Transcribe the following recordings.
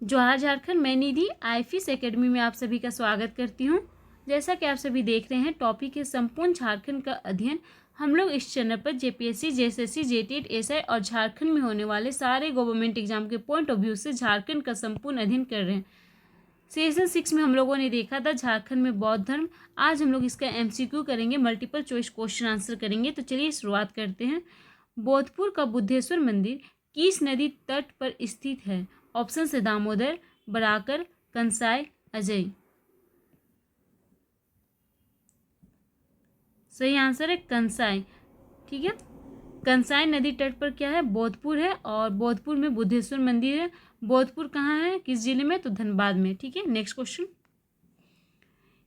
जोहार झारखंड, मैं निधि आईफिस एकेडमी में आप सभी का स्वागत करती हूँ। जैसा कि आप सभी देख रहे हैं, टॉपिक है संपूर्ण झारखंड का अध्ययन। हम लोग इस चैनल पर जेपीएससी, जेएसएससी, जेटीईटी, एसआई और झारखंड में होने वाले सारे गवर्नमेंट एग्जाम के पॉइंट ऑफ व्यू से झारखंड का संपूर्ण अध्ययन कर रहे हैं। सेशन 6 में हम लोगों ने देखा था झारखंड में बौद्ध धर्म। आज हम लोग इसका एमसीक्यू करेंगे, मल्टीपल चॉइस क्वेश्चन आंसर करेंगे। तो चलिए शुरुआत करते हैं। बोधपुर का बुद्धेश्वर मंदिर किस नदी तट पर स्थित है? ऑप्शन है दामोदर, बराकर, कंसाई, अजय। सही आंसर है कंसाई। ठीक है, कंसाई नदी तट पर क्या है? बोधपुर है, और बोधपुर में बुद्धेश्वर मंदिर है। बोधपुर कहाँ है, किस जिले में? तो धनबाद में। ठीक है, नेक्स्ट क्वेश्चन।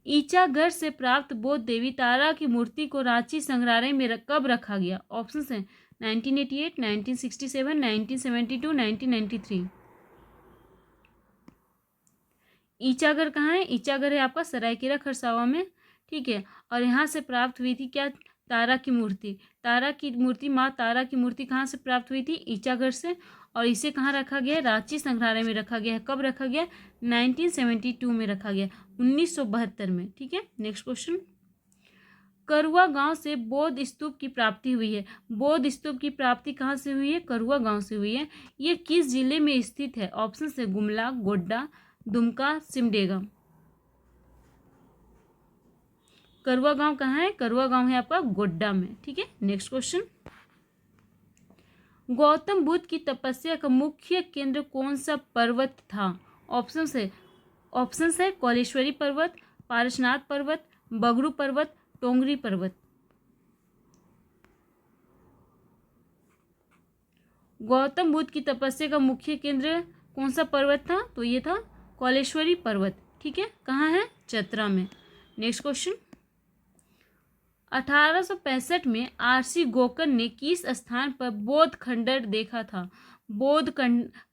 ईचागढ़ से प्राप्त बौद्ध देवी तारा की मूर्ति को रांची संग्रहालय में कब रखा गया? ऑप्शन है 1988, 1967, 1972, 1993। ईचागढ़ कहाँ है? ईचागढ़ है आपका सरायकेला खरसावा में। ठीक है, और यहाँ से प्राप्त हुई थी क्या? तारा की मूर्ति। तारा की मूर्ति, माँ तारा की मूर्ति कहाँ से प्राप्त हुई थी? ईचागढ़ से। और इसे कहाँ रखा गया है? रांची संग्रहालय में रखा गया है। कब रखा गया? 1972 में रखा गया, 1972 में। ठीक है, नेक्स्ट क्वेश्चन। करुआ गांव से बौद्ध स्तूप की प्राप्ति हुई है। बौद्ध स्तूप की प्राप्ति कहाँ से हुई है? करुआ गांव से हुई है। ये किस जिले में स्थित है? ऑप्शन है गुमला, गोड्डा, दुमका, सिमडेगा। करुआ गांव कहाँ है? करुआ गांव है आपका गोड्डा में। ठीक है, नेक्स्ट क्वेश्चन। गौतम बुद्ध की तपस्या का मुख्य केंद्र कौन सा पर्वत था? ऑप्शन है कौलेश्वरी पर्वत, पारसनाथ पर्वत, बगरू पर्वत, टोंगरी पर्वत। गौतम बुद्ध की तपस्या का मुख्य केंद्र कौन सा पर्वत था? तो ये था कौलेश्वरी पर्वत। ठीक है, कहाँ है? चतरा में। Next question. 1865 में आरसी गोकर्ण ने किस स्थान पर बौद्ध खंडर देखा था? बौद्ध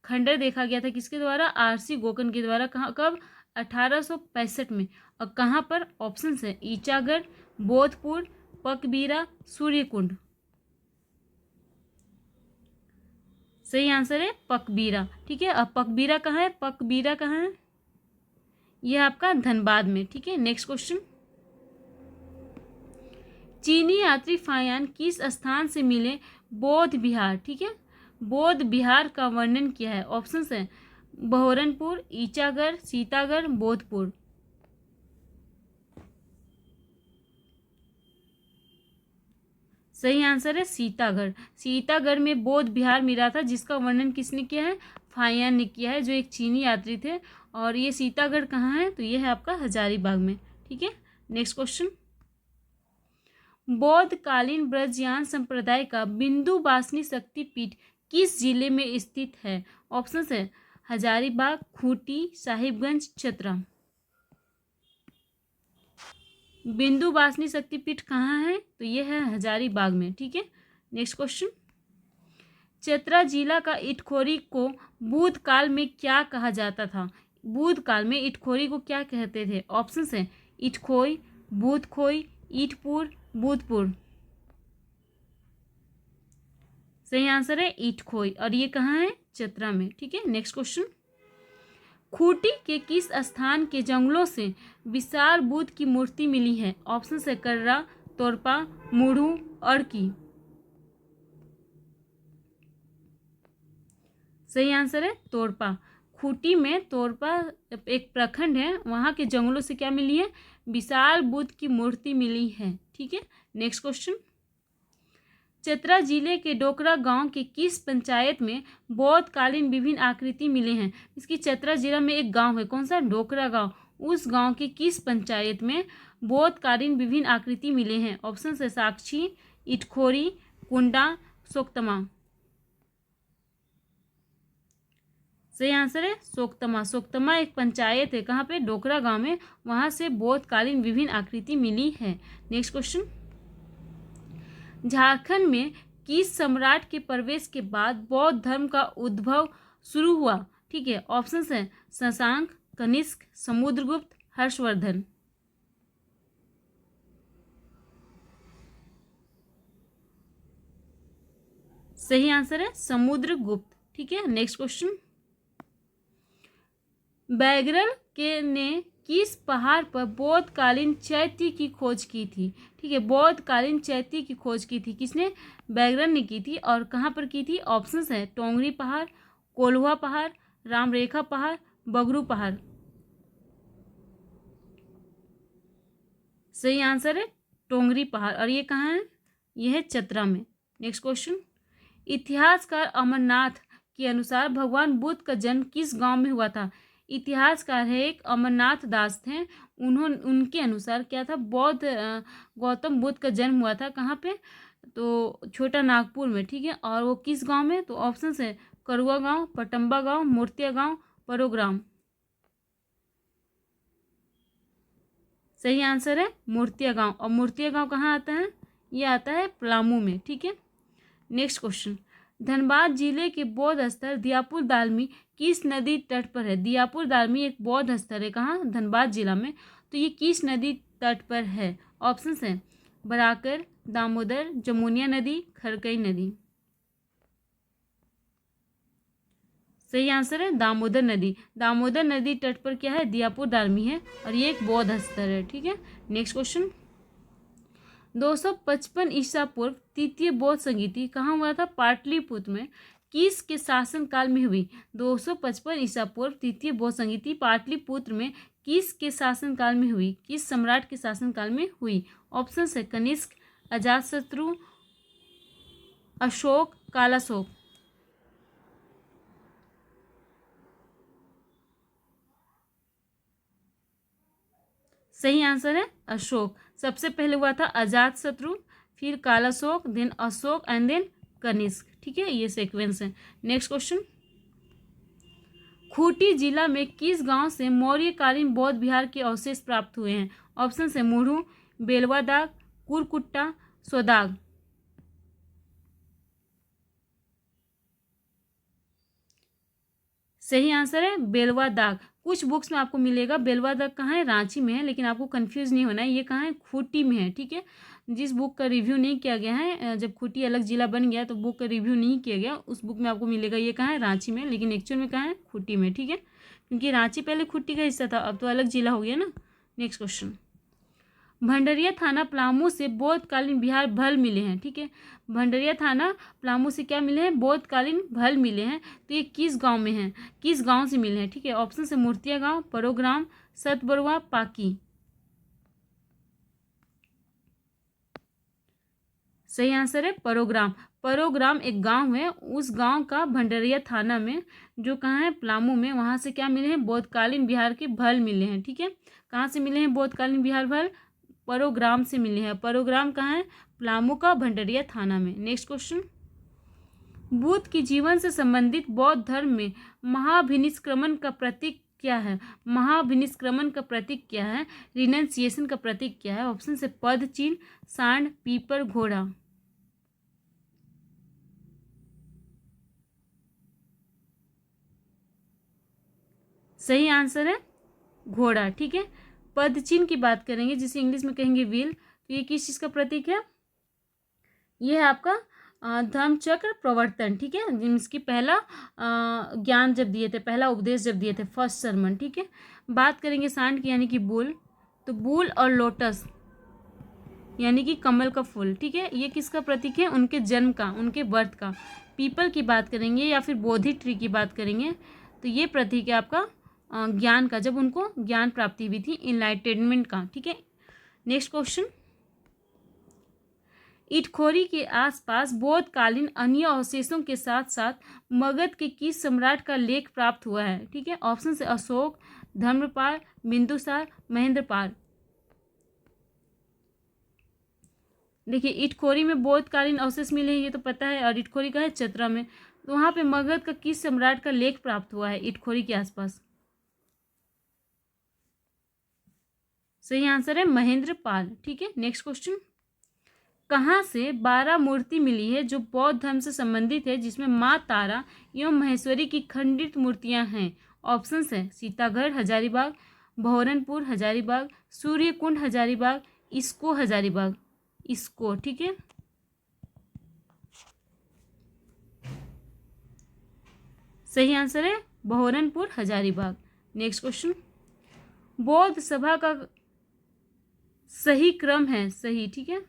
खंडर देखा गया था किसके द्वारा? आरसी गोकर्ण के द्वारा। कहाँ, कब? 1865 में। और कहाँ पर? ऑप्शन है ईचागढ़, बोधपुर, पकबीरा, सूर्यकुंड। सही आंसर है पकबीरा। ठीक है, अब पकबीरा कहाँ है? पकबीरा कहाँ है? यह आपका धनबाद में। ठीक है, नेक्स्ट क्वेश्चन। चीनी यात्री फायान किस स्थान से मिले? बौद्ध विहार। ठीक है, बौद्ध विहार का वर्णन किया है। ऑप्शन है बहरनपुर, ईचागढ़, सीतागढ़, बोधपुर। सही आंसर है सीतागढ़। सीतागढ़ में बौद्ध विहार मिला था, जिसका वर्णन किसने किया है? फायान ने किया है, जो एक चीनी यात्री थे। और ये सीतागढ़ कहाँ है? तो ये है आपका हजारीबाग में। ठीक है, नेक्स्ट क्वेश्चन। बौद्धकालीन ब्रजयान संप्रदाय का बिंदुवासिनी शक्तिपीठ किस जिले में स्थित है? ऑप्शन है हजारीबाग, खूंटी, साहिबगंज, चतरा। बिंदुवासिनी शक्तिपीठ कहाँ है? तो ये है हजारीबाग में। ठीक है, नेक्स्ट क्वेश्चन। चतरा जिला का इटखोरी को बूढ़ काल में क्या कहा जाता था? बूढ़ काल में इटखोरी को क्या कहते थे? ऑप्शन है इटखोई, बूधखोई, ईटपुर, बूधपुर। सही आंसर है ईटखोई, और ये कहाँ है? चतरा में। ठीक है, नेक्स्ट क्वेश्चन। खूंटी के किस स्थान के जंगलों से विशाल बुद्ध की मूर्ति मिली है? ऑप्शन है कर्रा, तोरपा, मुढ़ू, अड़की। सही आंसर है तोरपा। खूंटी में तोरपा एक प्रखंड है, वहां के जंगलों से क्या मिली है? विशाल बुद्ध की मूर्ति मिली है। ठीक है, नेक्स्ट क्वेश्चन। चतरा जिले के डोकरा गांव के किस पंचायत में बौद्धकालीन विभिन्न आकृति मिले हैं? इसकी चतरा जिला में एक गांव है, कौन सा? डोकरा गांव। उस गांव के किस पंचायत में बौद्धकालीन विभिन्न आकृति मिले हैं? ऑप्शन है साक्षी, इटखोरी, कुंडा, सोक्तमा। सही आंसर है सोक्तमा। सोक्तमा एक पंचायत है, कहाँ पे? डोकरा गांव में। वहां से बौद्धकालीन विभिन्न आकृति मिली है। Next question. झारखंड में किस सम्राट के प्रवेश के बाद बौद्ध धर्म का उद्भव शुरू हुआ? ठीक है, ऑप्शन है शशांक, कनिष्क, समुद्रगुप्त, हर्षवर्धन। सही आंसर है समुद्रगुप्त। ठीक है, नेक्स्ट क्वेश्चन। बैगरल के ने किस पहाड़ पर बौद्धकालीन चैत्य की खोज की थी? ठीक है, बौद्धकालीन चैत्य की खोज की थी किसने? बैगरल ने की थी। और कहाँ पर की थी? ऑप्शंस है टोंगरी पहाड़, कोल्हुआ पहाड़, रामरेखा पहाड़, बगरू पहाड़। सही आंसर है टोंगरी पहाड़। और ये कहाँ है? ये है चतरा में। नेक्स्ट क्वेश्चन, इतिहासकार अमरनाथ के अनुसार भगवान बुद्ध का जन्म किस गांव में हुआ था? इतिहासकार है एक अमरनाथ दास थे, उनके अनुसार क्या था? गौतम बुद्ध का जन्म हुआ था कहाँ पे? तो छोटा नागपुर में। ठीक है, और वो किस गांव में? तो ऑप्शन है करुआ गांव, पटम्बा गांव, मूर्तिया गांव, परोग्राम। सही आंसर है मूर्तिया गांव। और मूर्तिया गांव कहाँ आता है? ये आता है पलामू में। ठीक है, नेक्स्ट क्वेश्चन, धनबाद जिले के बौद्ध स्थल दियापुर दालमी किस नदी तट पर है? दियापुर दालमी एक बौद्ध स्थल है कहाँ? धनबाद जिला में। तो ये किस नदी तट पर है? ऑप्शंस हैं बराकर, दामोदर, जमुनिया नदी, खरकई नदी। सही आंसर है दामोदर नदी। दामोदर नदी तट पर क्या है? दियापुर दालमी है, और ये एक बौद्ध स्थल है। ठीक है, नेक्स्ट क्वेश्चन, 255 ईसा पूर्व तृतीय बौद्ध संगीति कहाँ हुआ था? पाटलिपुत्र में। किस के शासन काल में हुई? 255 ईसा पूर्व तृतीय बौद्ध संगीति पाटलिपुत्र में किस के शासन काल में हुई? किस सम्राट के शासन काल में हुई? ऑप्शन है कनिष्क, अजातशत्रु, अशोक, कालाशोक। सही आंसर है अशोक। सबसे पहले हुआ था अजातशत्रु, फिर Kalashoka, then Ashoka and then Kanishka. ठीक है, ये सीक्वेंस है। नेक्स्ट क्वेश्चन, खूंटी जिला में किस गांव से मौर्यकालीन बौद्ध विहार के अवशेष प्राप्त हुए हैं? ऑप्शन है मुढ़ू, बेलवादाग, कुरकुट्टा, सोदाग। सही आंसर है बेलवा दाग। कुछ बुक्स में आपको मिलेगा बेलवा दाग कहाँ है? रांची में है, लेकिन आपको कंफ्यूज नहीं होना है, ये कहाँ है? खूंटी में है। ठीक है, जिस बुक का रिव्यू नहीं किया गया है, जब खूंटी अलग जिला बन गया तो बुक का रिव्यू नहीं किया गया, उस बुक में आपको मिलेगा ये कहाँ है? रांची में, लेकिन एक्चुअल में कहाँ है? खूंटी में। ठीक है, क्योंकि रांची पहले खूंटी का हिस्सा था, अब तो अलग जिला हो गया ना। नेक्स्ट क्वेश्चन, भंडरिया थाना पलामू से बौद्धकालीन बिहार भल मिले हैं। ठीक है, भंडरिया थाना पलामू से क्या मिले हैं? बौद्धकालीन भल मिले हैं। तो ये किस गांव में है? किस गांव से मिले हैं? ठीक है, ऑप्शन से मूर्तिया गांव, परोग्राम, सतबरुआ, पाकी। सही आंसर है परोग्राम। परोग्राम एक गांव है, उस गांव का भंडरिया थाना में, जो कहाँ है? पलामू में, वहां से क्या मिले हैं? बौद्धकालीन बिहार के भल मिले हैं। ठीक है, कहाँ से मिले हैं बौद्धकालीन बिहार भल? परोग्राम से मिले हैं। परोग्राम कहाँ है? पलामू का भंडरिया थाना में। नेक्स्ट क्वेश्चन, बुद्ध के जीवन से संबंधित बौद्ध धर्म में महाभिनिष्क्रमण का प्रतीक क्या है? महाभिनिष्क्रमण का प्रतीक क्या है? रिनंसिएशन का प्रतीक क्या है? ऑप्शन से पद चिन्ह, सांड, पीपर, घोड़ा। सही आंसर है घोड़ा। ठीक है, पद चिन्ह की बात करेंगे जिसे इंग्लिश में कहेंगे व्हील, तो ये किस चीज का प्रतीक है? ये है आपका धम्म चक्र प्रवर्तन। ठीक है, जिसकी पहला ज्ञान जब दिए थे, पहला उपदेश जब दिए थे, फर्स्ट सरमन। ठीक है, बात करेंगे सांड की यानी कि बुल, तो बुल और लोटस यानी कि कमल का फूल। ठीक है, ये किसका प्रतीक है? उनके जन्म का, उनके बर्थ का। पीपल की बात करेंगे या फिर बोधि ट्री की बात करेंगे, तो ये प्रतीक है आपका ज्ञान का, जब उनको ज्ञान प्राप्ति हुई थी, इनलाइटेनमेंट का। ठीक है, नेक्स्ट क्वेश्चन, इटखोरी के आसपास बौद्धकालीन अन्य अवशेषों के साथ साथ मगध के किस सम्राट का लेख प्राप्त हुआ है? ठीक है, ऑप्शन से अशोक, धर्मपाल, बिंदुसार, महेंद्रपाल। देखिए, इटखोरी में बौद्धकालीन अवशेष मिले हैं, ये तो पता है, और इटखोरी का है चतरा में। तो वहां पे मगध का किस सम्राट का लेख प्राप्त हुआ है इटखोरी के आसपास? सही आंसर है महेंद्रपाल। ठीक है, नेक्स्ट क्वेश्चन, कहाँ से 12 मूर्ति मिली है जो बौद्ध धर्म से संबंधित है, जिसमें माँ तारा एवं महेश्वरी की खंडित मूर्तियां हैं? ऑप्शंस है सीतागढ़ हजारीबाग, बहरनपुर हजारीबाग, सूर्यकुंड हजारीबाग, इसको हजारीबाग। इसको। ठीक है, सही आंसर है बहरनपुर हजारीबाग। नेक्स्ट क्वेश्चन, बौद्ध सभा का सही क्रम है, सही, ठीक है,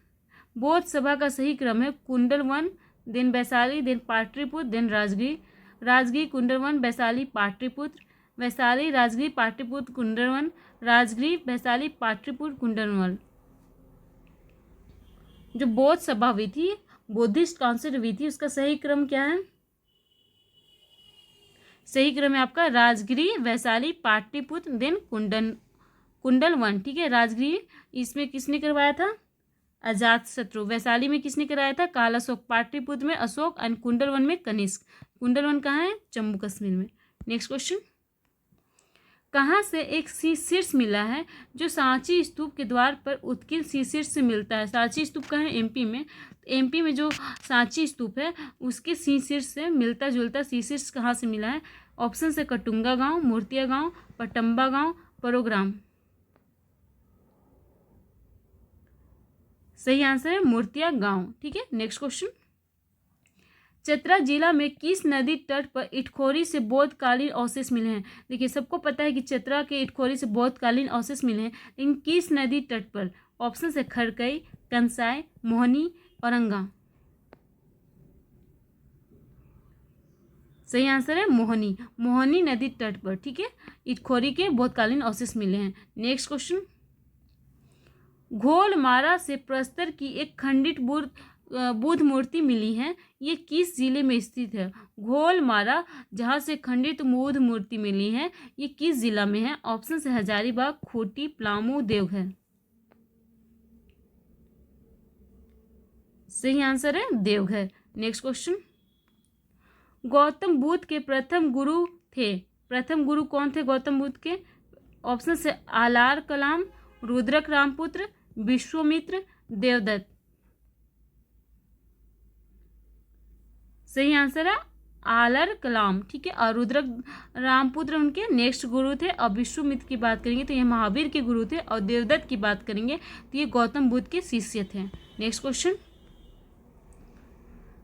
बौद्ध सभा का सही क्रम है Kundal Van, then Vaishali, then Pataliputra, then Rajgir. Rajgir, Kundal Van, Vaishali, Pataliputra, Vaishali, Rajgir, Pataliputra, Kundal Van, Rajgir, Vaishali, Pataliputra, Kundal one. जो बौद्ध सभा हुई थी, बुद्धिस्ट काउंसिल हुई थी, उसका सही क्रम क्या है? सही क्रम है आपका राजगिरी, वैशाली, पाटलिपुत्र, देन कुंडल वन, ठीक है। राजगिरी इसमें किसने करवाया था? अजात शत्रु। वैशाली में किसने कराया था? काला अशोक। पाटलिपुत्र में अशोक एंड कुंडल वन में कनिष्क। कुंडल वन कहाँ है? जम्मू कश्मीर में। नेक्स्ट क्वेश्चन, कहाँ से एक शीर्ष मिला है जो सांची स्तूप के द्वार पर उत्कीर्ण शीर्ष से मिलता है? सांची स्तूप कहाँ है? एमपी में। एमपी में जो सांची स्तूप है उसके शीर्ष से मिलता जुलता शीर्ष कहाँ से मिला है? ऑप्शन से कटुंगा गांव, मूर्तिया गांव, पटम्बा गांव, परोग्राम। सही आंसर है मूर्तिया गांव, ठीक है। नेक्स्ट क्वेश्चन, चतरा जिला में किस नदी तट पर इटखोरी से बौद्धकालीन अवशेष मिले हैं? देखिए सबको पता है कि चतरा के इटखोरी से बौद्धकालीन अवशेष मिले हैं, लेकिन किस नदी तट पर? ऑप्शन है खड़कई, कंसाई, मोहनी, औरंगा। सही आंसर है मोहनी। मोहनी नदी तट पर, ठीक है, इटखोरी के बौद्धकालीन अवशेष मिले हैं। नेक्स्ट क्वेश्चन, घोलमारा से प्रस्तर की एक खंडित बुद्ध मूर्ति मिली है, ये किस जिले में स्थित है? घोलमारा जहाँ से खंडित बुद्ध मूर्ति मिली है, ये किस जिला में है? ऑप्शन है हजारीबाग, खूंटी, पलामू, देवघर। सही आंसर है देवघर। नेक्स्ट क्वेश्चन, गौतम बुद्ध के प्रथम गुरु थे, प्रथम गुरु कौन थे गौतम बुद्ध के? ऑप्शन है आलार कलाम, रुद्रक रामपुत्र, विश्वामित्र, देवदत्त। सही आंसर है आलर कलाम, ठीक है। और रुद्रक रामपुत्र उनके नेक्स्ट गुरु थे। और विश्वामित्र की बात करेंगे तो ये महावीर के गुरु थे। और देवदत्त की बात करेंगे तो ये गौतम बुद्ध के शिष्य थे। नेक्स्ट क्वेश्चन,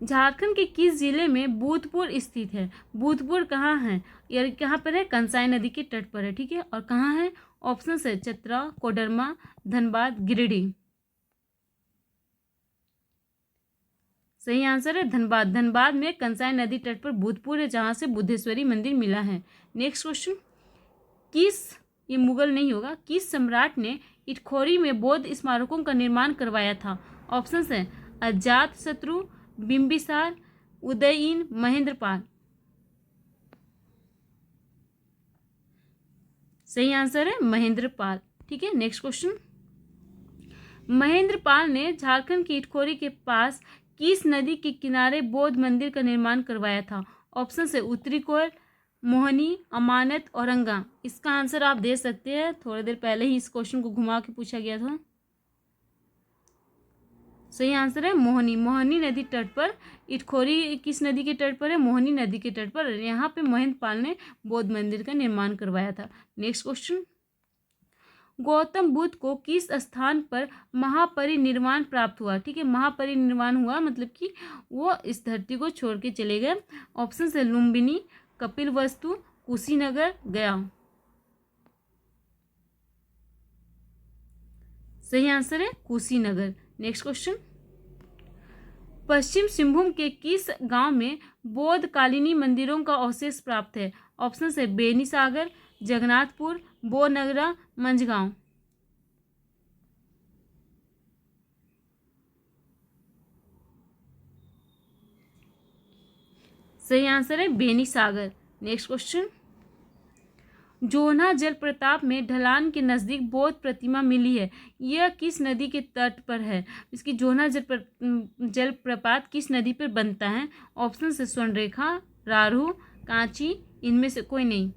झारखंड के किस जिले में बुद्धपुर स्थित है? बुद्धपुर कहाँ है? यार कहाँ पर है? कंसाई नदी के तट पर है, ठीक है। और कहाँ है? ऑप्शन है चतरा, कोडरमा, धनबाद, गिरिडीह। सही आंसर है धनबाद। धनबाद में कंसाई नदी तट पर बुद्धपुर है, जहाँ से बुद्धेश्वरी मंदिर मिला है। नेक्स्ट क्वेश्चन, किस, ये मुगल नहीं होगा, किस सम्राट ने इटखोरी में बौद्ध स्मारकों का निर्माण करवाया था? ऑप्शन है अजात शत्रु, बिंबिसार, उदयन, महेंद्रपाल। सही आंसर है महेंद्रपाल, ठीक है। नेक्स्ट क्वेश्चन, महेंद्रपाल ने झारखंड की इटखोरी के पास किस नदी के किनारे बौद्ध मंदिर का निर्माण करवाया था? ऑप्शन है उत्तरी कोयल, मोहनी, अमानत, औरंगा। इसका आंसर आप दे सकते हैं, थोड़ी देर पहले ही इस क्वेश्चन को घुमा के पूछा गया था। सही आंसर है मोहनी। मोहनी नदी तट पर, इटखोरी किस नदी के तट पर है? मोहनी नदी के तट पर। यहाँ पे महेंद्रपाल ने बौद्ध मंदिर का निर्माण करवाया था। नेक्स्ट क्वेश्चन, गौतम बुद्ध को किस स्थान पर महापरिनिर्वाण प्राप्त हुआ? ठीक है, महापरिनिर्वाण हुआ मतलब कि वो इस धरती को छोड़ के चले गए। ऑप्शन है लुम्बिनी, कपिलवस्तु, कुशीनगर, गया। सही आंसर है कुशीनगर। नेक्स्ट क्वेश्चन, पश्चिम सिंहभूम के किस गांव में बौद्ध कालीनी मंदिरों का अवशेष प्राप्त है? ऑप्शन है बेनीसागर, जगन्नाथपुर, बोनगरा, मंझगांव। सही आंसर है बेनीसागर। नेक्स्ट क्वेश्चन, जोन्हा जलप्रपात में ढलान के नज़दीक बौद्ध प्रतिमा मिली है, यह किस नदी के तट पर है? इसकी जोन्हा जलप्रपात किस नदी पर बनता है? ऑप्शन है स्वर्णरेखा, रारू, कांची, इनमें से कोई नहीं।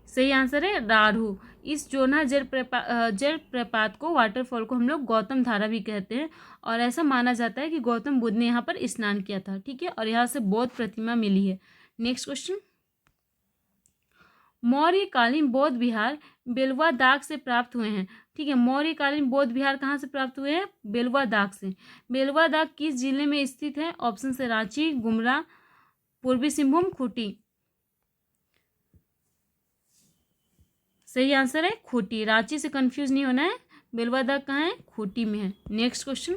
सही आंसर है रारू। इस जोन्हा जलप्रपात को, वाटरफॉल को हम लोग गौतम धारा भी कहते हैं और ऐसा माना जाता है कि गौतम बुद्ध ने यहाँ पर स्नान किया था। ठीक है, और यहाँ से बौद्ध प्रतिमा मिली है। नेक्स्ट क्वेश्चन, मौर्यकालीन बौद्ध विहार बेलवा दाग से प्राप्त हुए हैं। ठीक है, मौर्यकालीन बौद्ध विहार कहाँ से प्राप्त हुए हैं? बेलवा दाग से। बेलवा दाग किस जिले में स्थित है? ऑप्शन से रांची, गुमला, पूर्वी सिंहभूम, खूंटी। सही आंसर है खूंटी। रांची से कंफ्यूज नहीं होना है, बेलवा कहाँ है, खूंटी में है। नेक्स्ट क्वेश्चन,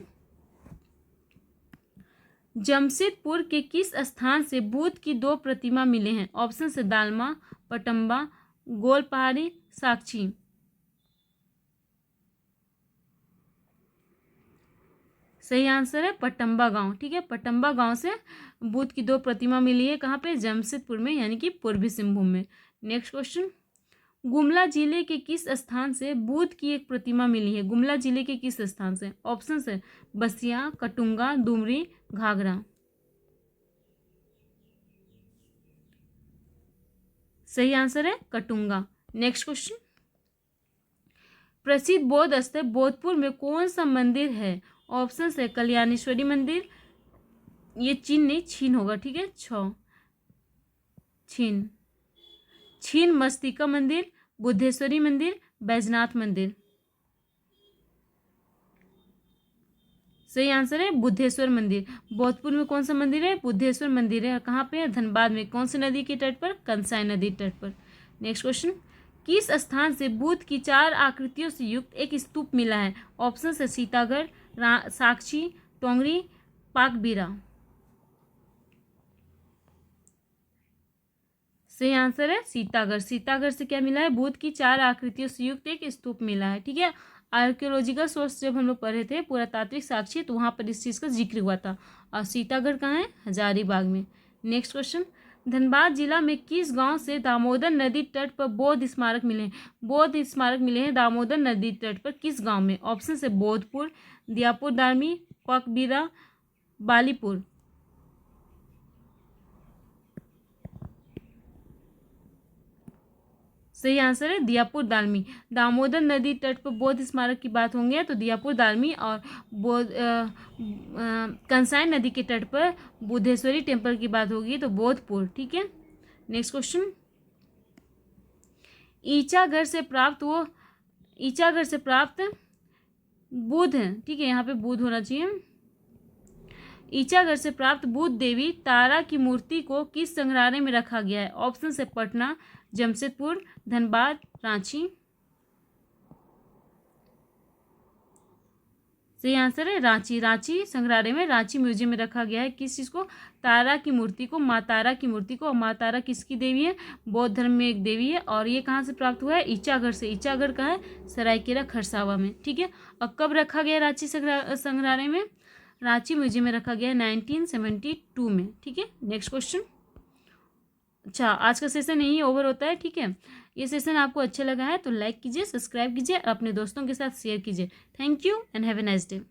जमशेदपुर के किस स्थान से बुद्ध की 2 प्रतिमा मिले हैं? ऑप्शन से दालमा, पटम्बा, गोल पहाड़ी, साक्षी। सही आंसर है पटम्बा गांव। ठीक है, पटम्बा गांव से बुद्ध की 2 प्रतिमा मिली है। कहाँ पे? जमशेदपुर में, यानी कि पूर्वी सिंहभूम में। नेक्स्ट क्वेश्चन, गुमला जिले के किस स्थान से बुद्ध की एक प्रतिमा मिली है? गुमला जिले के किस स्थान से? ऑप्शन है बसिया, कटुंगा, डुमरी, घाघरा। सही आंसर है कटुंगा। नेक्स्ट क्वेश्चन, प्रसिद्ध बौद्ध स्थल बोधपुर में कौन सा मंदिर है? ऑप्शन है कल्याणेश्वरी मंदिर, ये चीन नहीं छीन होगा, ठीक है, छीन, छीन मस्तिका मंदिर, बुद्धेश्वरी मंदिर, बैजनाथ मंदिर। सही आंसर है बुद्धेश्वर मंदिर। बोधपुर में कौन सा मंदिर है? बुद्धेश्वर मंदिर है। कहाँ पे है? धनबाद में। कौन सी नदी के तट पर? कंसाई नदी तट पर। नेक्स्ट क्वेश्चन, किस स्थान से बुद्ध की 4 आकृतियों से युक्त एक स्तूप मिला है? ऑप्शन है सीतागढ़, साक्षी, टोंगरी, पाकबीरा। सही आंसर है सीतागढ़। सीतागढ़ से क्या मिला है? बुद्ध की 4 आकृतियों से युक्त एक स्तूप मिला है। ठीक है, आर्कियोलॉजिकल सोर्स जब हम लोग पढ़े थे पुरातात्विक साक्ष्य, तो वहाँ पर इस चीज़ का जिक्र हुआ था। और सीतागढ़ कहाँ है? हजारीबाग में। नेक्स्ट क्वेश्चन, धनबाद जिला में किस गांव से दामोदर नदी तट पर बौद्ध स्मारक मिले हैं? बौद्ध स्मारक मिले हैं दामोदर नदी तट पर किस गांव में? ऑप्शन है बोधपुर, दियापुर दारमी, पकबीरा, बालीपुर। सही आंसर है दियापुर दालमी। दामोदर नदी तट पर बौद्ध स्मारक की बात होंगे तो दियापुर दालमी, और कंसाई नदी के तट पर बुद्धेश्वरी टेम्पल की बात होगी तो बोधपुर। ठीक है, नेक्स्ट क्वेश्चन, ईचागढ़ से प्राप्त बुद्ध, ठीक है, यहाँ पे बुद्ध होना चाहिए। ईचागढ़ से प्राप्त बुद्ध देवी तारा की मूर्ति को किस संग्रहालय में रखा गया है? ऑप्शन है पटना, जमशेदपुर, धनबाद, रांची। सही आंसर है रांची। रांची संग्रहालय में, रांची म्यूजियम में रखा गया है। किस चीज़ को? तारा की मूर्ति को, माँ तारा की मूर्ति को। और माँ तारा किसकी देवी है? बौद्ध धर्म में एक देवी है। और ये कहाँ से प्राप्त हुआ है? ईचागढ़ से। ईचागढ़ कहाँ है? सरायकेला खरसावा में। ठीक है, और कब रखा गया रांची संग्रहालय में? रांची म्यूजियम में रखा गया है 1972 में। ठीक है, नेक्स्ट क्वेश्चन। अच्छा, आज का सेशन यही ओवर होता है। ठीक है, ये सेशन आपको अच्छा लगा है तो लाइक कीजिए, सब्सक्राइब कीजिए, अपने दोस्तों के साथ शेयर कीजिए। Thank you and have a nice day.